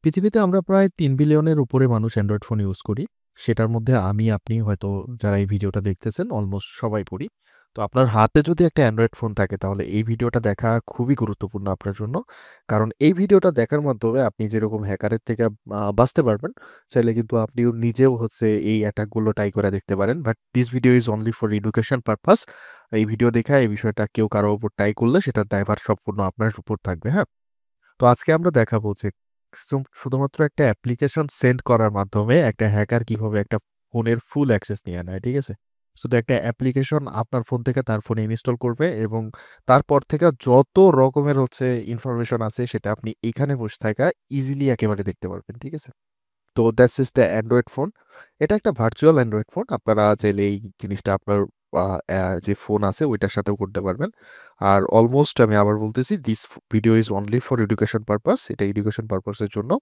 পৃথিবীতে আমরা প্রায় ৩ বিলিয়নের উপরে মানুষ অ্যান্ড্রয়েড ফোন ইউজ করি। সেটার মধ্যে আমি, আপনি হয়তো যারা এই ভিডিওটা দেখতেছেন অলমোস্ট সবাই পড়ি। তো আপনার হাতে যদি একটা অ্যান্ড্রয়েড ফোন থাকে তাহলে এই ভিডিওটা দেখা খুবই গুরুত্বপূর্ণ আপনার জন্য। কারণ এই ভিডিওটা দেখার মাধ্যমে আপনি যেরকম হ্যাকারের থেকে বাঁচতে পারবেন, চাইলে কিন্তু আপনিও নিজেও এই অ্যাটাকগুলো ট্রাই করে দেখতে পারেন। But this video is only for education purpose. এই ভিডিও দেখে এই বিষয়টা কেউ কারো উপর ট্রাই করলে সেটার দায়ভার সম্পূর্ণ আপনার উপর থাকবে, হ্যাঁ? তো আজকে আমরা দেখাবো যে শুধুমাত্র একটা অ্যাপ্লিকেশন সেন্ড করার মাধ্যমে একটা হ্যাকার কিভাবে একটা ফোনের ফুল অ্যাক্সেস নিয়ে নেয়, ঠিক আছে? শুধু একটা অ্যাপ্লিকেশন আপনার ফোন থেকে তার ফোনে ইনস্টল করবে এবং তারপর থেকে যত রকমের ইনফরমেশন আছে সেটা আপনি এখানে বসে থাকা ইজিলি একেবারে দেখতে পারবেন, ঠিক আছে? তো that's is the Android phone. এটা একটা ভার্চুয়াল অ্যান্ড্রয়েড ফোন। আপনারা চাইলে এই জিনিসটা আপনার যে ফোন আছে ওইটার সাথেও করতে পারবেন। আর অলমোস্ট আমি আবার বলতেছি this video is only for education purpose. এটা এডুকেশন পারপাসের জন্য।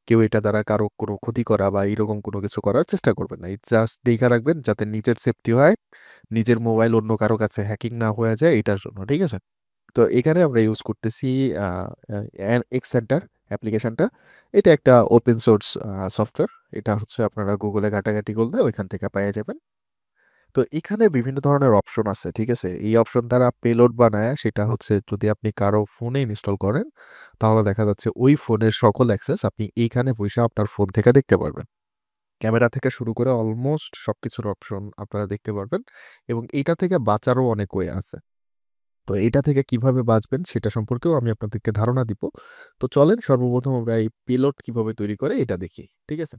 কেউ এটা দ্বারা কারো কোনো ক্ষতি করা বা এরকম কোনো কিছু করার চেষ্টা করবেন না। জাস্ট দেইখা রাখবেন যাতে নিজের সেফটি হয়, নিজের মোবাইল অন্য কারো কাছে হ্যাকিং না হয়ে যায় এটার জন্য, ঠিক আছে? তো এখানে আমরা ইউজ করতেছি আ আ এক্স সেন্টার অ্যাপ্লিকেশনটা। এটা একটা ওপেন সোর্স সফটওয়্যার। এটা আপনারা গুগলে ঘাটাঘাটি করলে ওইখান থেকে পেয়ে যাবেন। তো এখানে বিভিন্ন ধরনের অপশন আছে, ঠিক আছে? এই অপশন দ্বারা পেলোড বানায় সেটা যদি আপনি কারো ফোনে ইনস্টল করেন, তাহলে দেখা যাচ্ছে ওই ফোনের সকল অ্যাক্সেস আপনি এইখানে বইসা আপনার ফোন থেকে দেখতে পারবেন। ক্যামেরা থেকে শুরু করে অলমোস্ট সবকিছুর অপশন আপনারা দেখতে পারবেন এবং এইটা থেকে বাঁচারও অনেক ওয়ে আছে। তো এটা থেকে কিভাবে বাঁচবেন সেটা সম্পর্কেও আমি আপনাদেরকে ধারণা দিব। তো চলেন সর্বপ্রথম আমরা এই পেলোড কিভাবে তৈরি করে এটা দেখি। ঠিক আছে?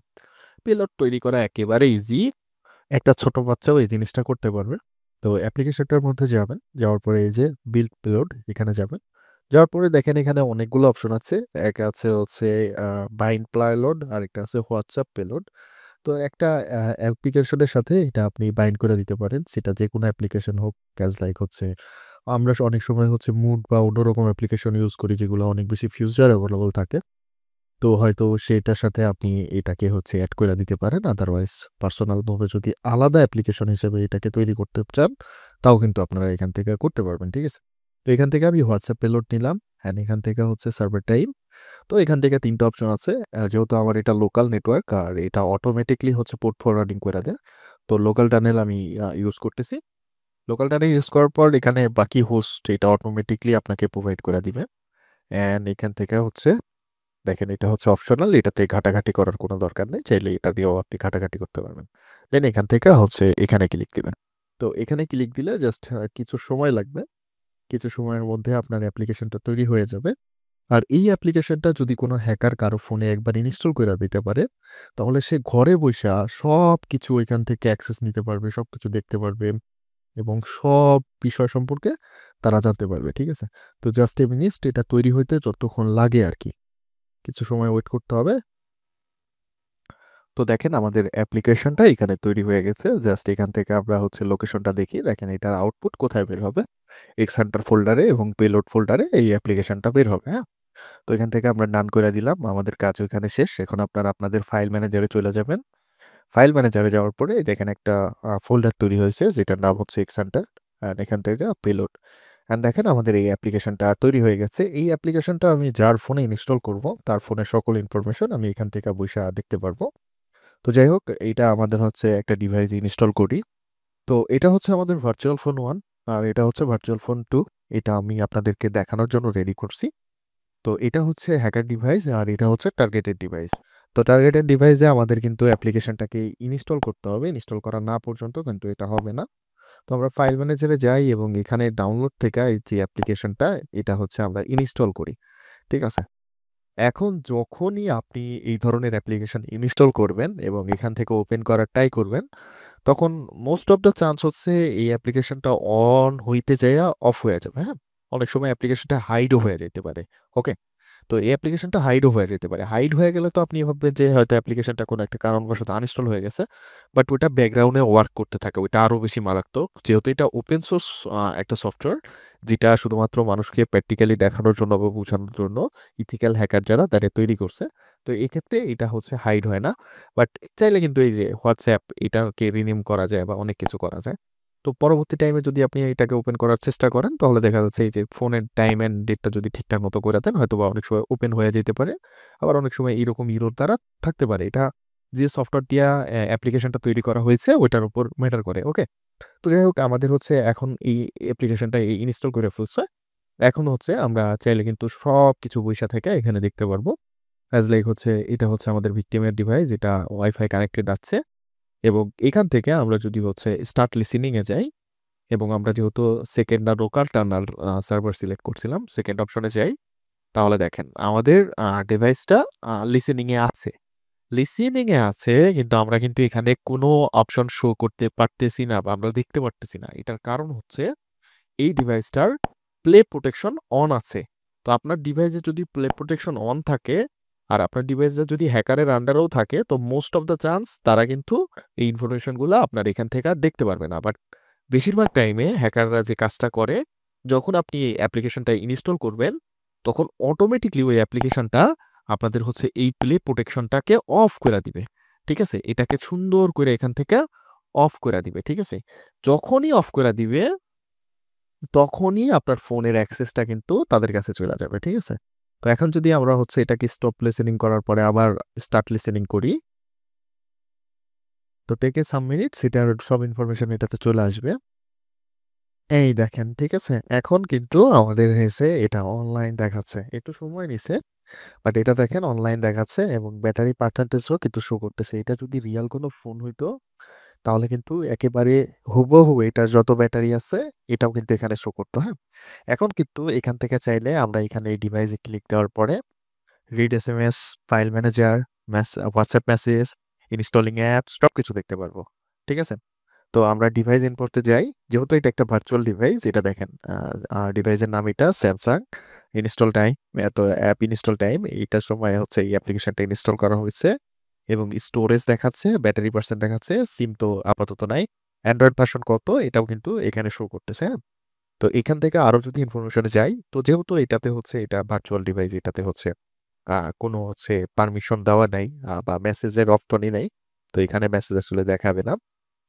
পেলোড তৈরি করা একেবারে ইজি। একটা ছোট বাচ্চাও এই জিনিসটা করতে পারবে। তো অ্যাপ্লিকেশনটার মধ্যে যাবেন। যাওয়ার পরে এই যে বিল্ড পেলোড এখানে যাবেন। যাওয়ার পরে দেখেন এখানে অনেকগুলো অপশন আছে। এক আছে আ বাইন্ড পেলোড, আরেকটা আছে হোয়াটসঅ্যাপ পেলোড। তো একটা অ্যাপ্লিকেশনের সাথে এটা আপনি বাইন্ড করে দিতে পারেন। সেটা যেকোনো অ্যাপ্লিকেশন হোক, ক্যাজ লাইক আমরা অনেক সময় মুড বা অন্যরকম অ্যাপ্লিকেশন ইউজ করি যেগুলো অনেক বেশি ফিউচার এভেইলেবল থাকে। তো হয়তো সেটার সাথে আপনি এটাকে এড করে দিতে পারেন। আদারওয়াইজ পার্সোনাল ভাবে যদি আলাদা অ্যাপ্লিকেশন হিসেবে এটাকে তৈরি করতে চান, তাও কিন্তু আপনারা এখান থেকে করতে পারবেন। ঠিক আছে? তো এখান থেকে আমি WhatsApp পেলোড নিলাম। অ্যান্ড এখান থেকে সার্ভার টাইম। তো এখান থেকে ৩ টা অপশন আছে। যেহেতু আমার এটা লোকাল নেটওয়ার্ক আর এটা অটোমেটিক্যালি পোর্ট ফরওয়ার্ডিং করে দেয়। তো লোকাল টানেল আমি ইউজ করতেছি। লোকাল টানেল ইউজ করার পর এখানে বাকি হোস্ট এটা অটোমেটিক্যালি আপনাকে প্রোভাইড করে দিবে। অ্যান্ড এখান থেকে দেখেন এটা অপশনাল। এটাতে ঘাটাঘাটি করার কোনো দরকার নেই। চাইলে এটা দিয়েও আপনি ঘাটাঘাটি করতে পারবেন। দেন এখান থেকে এখানে ক্লিক দিবেন। তো এখানে ক্লিক দিলে জাস্ট কিছু সময় লাগবে। কিছু সময়ের মধ্যে আপনার অ্যাপ্লিকেশনটা তৈরি হয়ে যাবে। আর এই অ্যাপ্লিকেশনটা যদি কোনো হ্যাকার কারো ফোনে একবার ইনস্টল কইরা দিতে পারে, তাহলে সে ঘরে বইসা সবকিছু এখান থেকে অ্যাক্সেস নিতে পারবে, সবকিছু দেখতে পারবে এবং সব বিষয় সম্পর্কে তারা জানতে পারবে। ঠিক আছে? তো জাস্ট a minute এটা তৈরি হইতে যতক্ষণ লাগে আরকি। কিছু সময় ওয়েট করতে হবে। তো দেখেন আমাদের অ্যাপ্লিকেশনটা এখানে তৈরি হয়ে গেছে। জাস্ট এখান থেকে আমরা লোকেশনটা দেখি। দেখেন এটার আউটপুট কোথায় বের হবে? এক্স হান্টার ফোল্ডারে এবং পেলোড ফোল্ডারে এই অ্যাপ্লিকেশনটা বের হবে, হ্যাঁ? তো এখান থেকে আমরা ডান করে দিলাম। আমাদের কাজ ওইখানে শেষ। এখন আপনারা আপনাদের ফাইল ম্যানেজারে চলে যাবেন। ফাইল ম্যানেজারে যাওয়ার পরে দেখেন একটা ফোল্ডার তৈরি হয়েছে যেটার নাম এক্সান্টার অ্যান্ড এখান থেকে পেলোড অ্যান্ড দেখেন আমাদের এই অ্যাপ্লিকেশনটা তৈরি হয়ে গেছে। এই অ্যাপ্লিকেশনটা আমি যার ফোনে ইনস্টল করব তার ফোনের সকল ইনফরমেশন আমি এখান থেকে বইসা দেখতে পারবো। তো যাই হোক এইটা আমাদের একটা ডিভাইস ইনস্টল করি। তো এটা আমাদের ভার্চুয়াল ফোন 1 আর এটা ভার্চুয়াল ফোন 2। এটা আমি আপনাদেরকে দেখানোর জন্য রেডি করছি। তো এটা হ্যাকার ডিভাইস আর এটা টার্গেটেড ডিভাইস। তো টার্গেটেড ডিভাইসে আমাদের কিন্তু অ্যাপ্লিকেশনটাকে ইনস্টল করতে হবে। ইনস্টল করা না পর্যন্ত কিন্তু এটা হবে না। তো আমরা ফাইল ম্যানেজারে যাই এবং এখানে ডাউনলোড থেকে এই যে অ্যাপ্লিকেশনটা এটা আমরা ইনস্টল করি। ঠিক আছে? এখন যখনই আপনি এই ধরনের অ্যাপ্লিকেশন ইনস্টল করবেন এবং এখান থেকে ওপেন করার ট্রাই করবেন, তখন মোস্ট অফ দ্যা চান্স এই অ্যাপ্লিকেশনটা অন হইতে যাইয়া অফ হয়ে যাবে, হ্যাঁ? অনেক সময় অ্যাপ্লিকেশনটা হাইডও হয়ে যাইতে পারে। ওকে? তো এই অ্যাপ্লিকেশনটা হাইডও হয়ে যেতে পারে। হাইড হয়ে গেলে তো আপনি ভাববেন যে হয়তো অ্যাপ্লিকেশনটা কোনো একটা কারণবশত আনইনস্টল হয়ে গেছে। বাট ওটা ব্যাকগ্রাউন্ডে ওয়ার্ক করতে থাকে। ওইটা আরো বেশি মারাত্মক। যেহেতু এটা ওপেন সোর্স একটা সফটওয়্যার যেটা শুধুমাত্র মানুষকে প্র্যাকটিক্যালি দেখানোর জন্য বা বোঝানোর জন্য ইথিক্যাল হ্যাকার যারা তারা তৈরি করছে। তো এক্ষেত্রে এটা হাইড হয় না। বাট চাইলে কিন্তু এই যে WhatsApp এটাকে রিনেম করা যায় বা অনেক কিছু করা যায়। তো পরবর্তী টাইমে যদি আপনি এটাকে ওপেন করার চেষ্টা করেন তাহলে দেখা যাচ্ছে এই যে ফোনের টাইম অ্যান্ড ডেটটা যদি ঠিকঠাক মতো করে দেন হয়তোবা অনেক সময় ওপেন হয়ে যেতে পারে। আবার অনেক সময় এরকম ইরর দ্বারা থাকতে পারে। এটা যে সফটওয়্যার দিয়া অ্যাপ্লিকেশনটা তৈরি করা হয়েছে ওইটার উপর ম্যাটার করে। ওকে? তো যাই হোক আমাদের হচ্ছে এখন এই অ্যাপ্লিকেশনটা ইনস্টল করে ফেলছে। এখন হচ্ছে আমরা চাইলে কিন্তু সবকিছু বইসা থেকে এখানে দেখতে পারবো। অ্যাজ লাইক হচ্ছে এটা হচ্ছে আমাদের ভিকটিমের ডিভাইস যেটা ওয়াইফাই কানেক্টেড আছে এবং এখান থেকে আমরা যদি হচ্ছে স্টার্ট লিসেনিং এ যাই এবং আমরা যেহেতু সেকেন্ড আর লোকাল টার্নাল সার্ভার সিলেক্ট করছিলাম, সেকেন্ড অপশনে যাই। তাহলে দেখেন আমাদের ডিভাইসটা লিসেনিং এ আছে। লিসেনিং এ আছে কিন্তু আমরা কিন্তু এখানে কোনো অপশন শো করতে পারতেছি না বা আমরা দেখতে পারতেছি না। এটার কারণ হচ্ছে এই ডিভাইসটার প্লে প্রোটেকশন অন আছে। তো আপনার ডিভাইসে যদি প্লে প্রোটেকশন অন থাকে আর আপনার ডিভাইসে যদি হ্যাকারের আন্ডারেও থাকে তো মোস্ট অফ দ্য চান্স তারা কিন্তু এই ইনফরমেশনগুলো আপনার এখান থেকে আর দেখতে পারবে না। বাট বেশিরভাগ টাইমে হ্যাকাররা যে কাজটা করে যখন আপনি এই অ্যাপ্লিকেশনটা ইনস্টল করবেন তখন অটোমেটিকলি ওই অ্যাপ্লিকেশনটা আপনাদের হচ্ছে এই প্লে প্রোটেকশনটাকে অফ করে দিবে। ঠিক আছে? এটাকে সুন্দর করে এখান থেকে অফ করে দিবে। ঠিক আছে? যখনই অফ করে দিবে তখনই আপনার ফোনের অ্যাক্সেসটা কিন্তু তাদের কাছে চলে যাবে। ঠিক আছে? তো এখন যদি আমরা হচ্ছে এটাকে স্টপ লিসেনিং করার পরে আবার স্টার্ট লিসেনিং করি, তো টেকে সাম মিনিটস এটার সব ইনফরমেশন এটাতে চলে আসবে। এই দেখেন, ঠিক আছে? এখন কিন্তু আমাদের হয়েছে এটা অনলাইন দেখাচ্ছে। একটু সময় নিছে। বাট এটা দেখেন অনলাইন দেখাচ্ছে এবং ব্যাটারি পার্সেন্টেজও কিন্তু শো করতেছে। এটা যদি রিয়াল কোনো ফোন হইতো তাহলে কিন্তু একেবারে হুবহু এটার যত ব্যাটারি আছে এটাও কিন্তু এখানে শো করতো, হ্যাঁ? এখন কিন্তু এখান থেকে চাইলে আমরা এখানে এই ডিভাইসে ক্লিক দেওয়ার পরে read SMS, file manager, WhatsApp message, installing apps সবকিছু দেখতে পারবো। ঠিক আছে? তো আমরা ডিভাইস ইম্পোর্টে যাই। যেহেতু এটা একটা ভার্চুয়াল ডিভাইস এটা দেখেন ডিভাইসের নাম এটা স্যামসাং। ইনস্টল টাইম এত অ্যাপ ইনস্টল টাইম এইটার সময় হচ্ছে এই অ্যাপ্লিকেশনটা ইনস্টল করা হয়েছে এবং স্টোরেজ দেখাচ্ছে, ব্যাটারি পার্সেন্ট দেখাচ্ছে, সিম তো আপাতত নাই। অ্যান্ড্রয়েড ভার্সন কত এটাও কিন্তু এখানে শো করতেছে, হ্যাঁ? তো এখান থেকে আরো যদি ইনফরমেশনে যাই তো যেহেতু এটাতে হচ্ছে এটা ভার্চুয়াল ডিভাইস এটাতে হচ্ছে কোনো হচ্ছে পারমিশন দেওয়া নাই বা মেসেজের অপশনই নাই। তো এখানে মেসেজ আসলে দেখাবে না।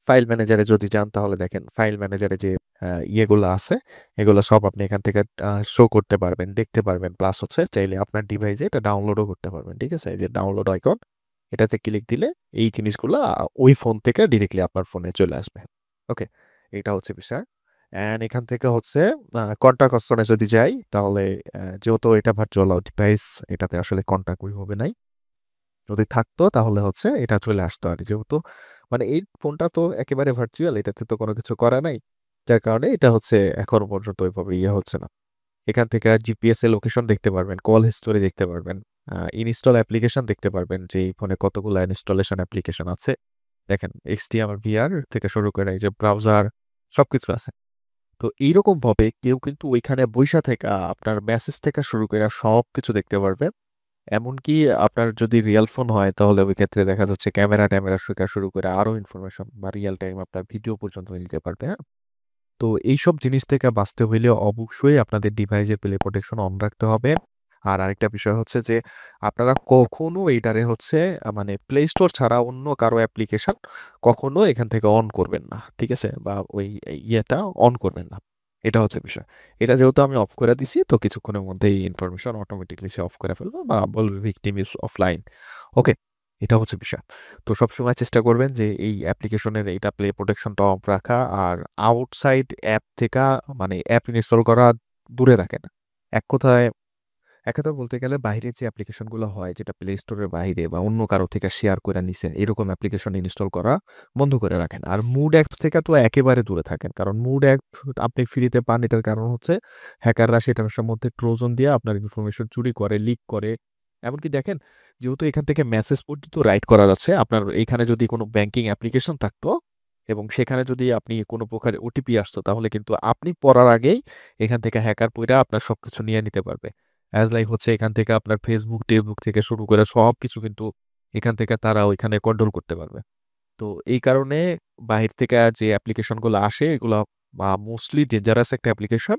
ফাইল ম্যানেজারে যদি যান তাহলে দেখেন ফাইল ম্যানেজারে যে ইয়েগুলো আছে এগুলো সব আপনি এখান থেকে শো করতে পারবেন, দেখতে পারবেন। প্লাস হচ্ছে চাইলে আপনার ডিভাইসে এটা ডাউনলোডও করতে পারবেন। ঠিক আছে? এই যে ডাউনলোড আইকন এটাতে ক্লিক দিলে এই জিনিসগুলো ওই ফোন থেকে ডিরেক্টলি আপনার ফোনে চলে আসবে। ওকে? এটা হচ্ছে বিষয়। অ্যান্ড এখান থেকে হচ্ছে কন্টাক্ট অপশনে যদি যাই তাহলে যেহেতু এটা ভার্চুয়াল ডিভাইস এটাতে আসলে কন্টাক্ট ওইভাবে নাই। যদি থাকতো তাহলে হচ্ছে এটা চলে আসতো আর যেহেতু মানে এই ফোনটা তো একেবারে ভার্চুয়াল এটাতে তো কোনো কিছু করা নাই যার কারণে এটা হচ্ছে এখনো পর্যন্ত ওইভাবে ইয়ে হচ্ছে না। এখান থেকে জিপিএস এর লোকেশন দেখতে পারবেন, কল হিস্টোরি দেখতে পারবেন, ইনস্টল অ্যাপ্লিকেশন দেখতে পারবেন যে এই ফোনে কতগুলো ইনস্টলেশন অ্যাপ্লিকেশন আছে। দেখেন এক্সটিএমআর ভিআর থেকে শুরু করে এই যে ব্রাউজার সবকিছু আছে। তো এইরকম ভাবে কেউ কিন্তু ওইখানে বইসা থেকে আপনার মেসেজ থেকে শুরু করে সবকিছু দেখতে পারবে। এমনকি আপনার যদি রিয়াল ফোন হয় তাহলে ওই ক্ষেত্রে দেখা যাচ্ছে ক্যামেরা থেকে শুরু করে আরো ইনফরমেশন বা রিয়াল টাইম আপনার ভিডিও পর্যন্ত নিতে পারবে, হ্যাঁ? তো এইসব জিনিস থেকে বাঁচতে হইলে অবশ্যই আপনাদের ডিভাইসের প্লে প্রোটেকশন অন রাখতে হবে। আর আরেকটা বিষয় হচ্ছে যে আপনারা কখনো এইটারে হচ্ছে মানে প্লে স্টোর ছাড়া অন্য কারো অ্যাপ্লিকেশন কখনো এখান থেকে অন করবেন না। ঠিক আছে? বা ওই ইয়েটা অন করবেন না। এটা হচ্ছে বিষয়। এটা যেহেতু আমি অফ করে দিছি তো কিছুক্ষণের মধ্যেই ইনফরমেশন অটোমেটিক্যালি সে অফ করে ফেলবে বা বলবে ভিকটিম ইজ অফলাইন। ওকে? এটা হচ্ছে বিষয়। তো সবসময় চেষ্টা করবেন যে এই অ্যাপ্লিকেশনের এইটা প্লে প্রোটেকশনটা অফ রাখা আর আউটসাইড অ্যাপ থেকে মানে অ্যাপ ইনস্টল করা দূরে রাখেন। এক কথায় এক কথায় বলতে গেলে বাইরে যে অ্যাপ্লিকেশনগুলো হয় যেটা প্লে স্টোরের বাইরে বা অন্য কারো থেকে শেয়ার করে নিছেন এরকম অ্যাপ্লিকেশন ইনস্টল করা বন্ধ করে রাখেন। আর মুড অ্যাপ থেকে তো একেবারে দূরে থাকেন। কারণ মুড অ্যাপ আপনি ফ্রিতে পান এটার কারণ হচ্ছে হ্যাকাররা সেটার মধ্যে ট্রোজান দিয়ে আপনার ইনফরমেশন চুরি করে, লিক করে। এমনকি দেখেন যেহেতু এখান থেকে মেসেজ পর্যন্ত রাইট করা যাচ্ছে, আপনার এখানে যদি কোনো ব্যাংকিং অ্যাপ্লিকেশন থাকতো এবং সেখানে যদি আপনি কোনো প্রকার ওটিপি আসতো তাহলে কিন্তু আপনি পড়ার আগেই এখান থেকে হ্যাকার পইরা আপনার সবকিছু নিয়ে নিতে পারবে। অ্যাজ লাইক হচ্ছে এখান থেকে আপনার টেসবুক থেকে শুরু করে সবকিছু কিন্তু এখান থেকে তারা ওইখানে কন্ট্রোল করতে পারবে। তো এই কারণে বাহির থেকে যে অ্যাপ্লিকেশনগুলো আসে এগুলা মোস্টলি ডেঞ্জারাস একটা অ্যাপ্লিকেশন।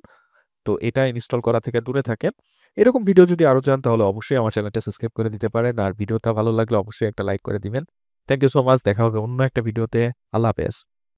তো এটা ইনস্টল করা থেকে দূরে থাকেন। এরকম ভিডিও যদি আরো চান তাহলে অবশ্যই আমার চ্যানেলটা সাবস্ক্রাইব করে দিতে পারেন। আর ভিডিওটা ভালো লাগলে অবশ্যই একটা লাইক করে দিবেন। Thank you so much. দেখা হবে অন্য একটা ভিডিওতে। আল্লাহ হাফেজ।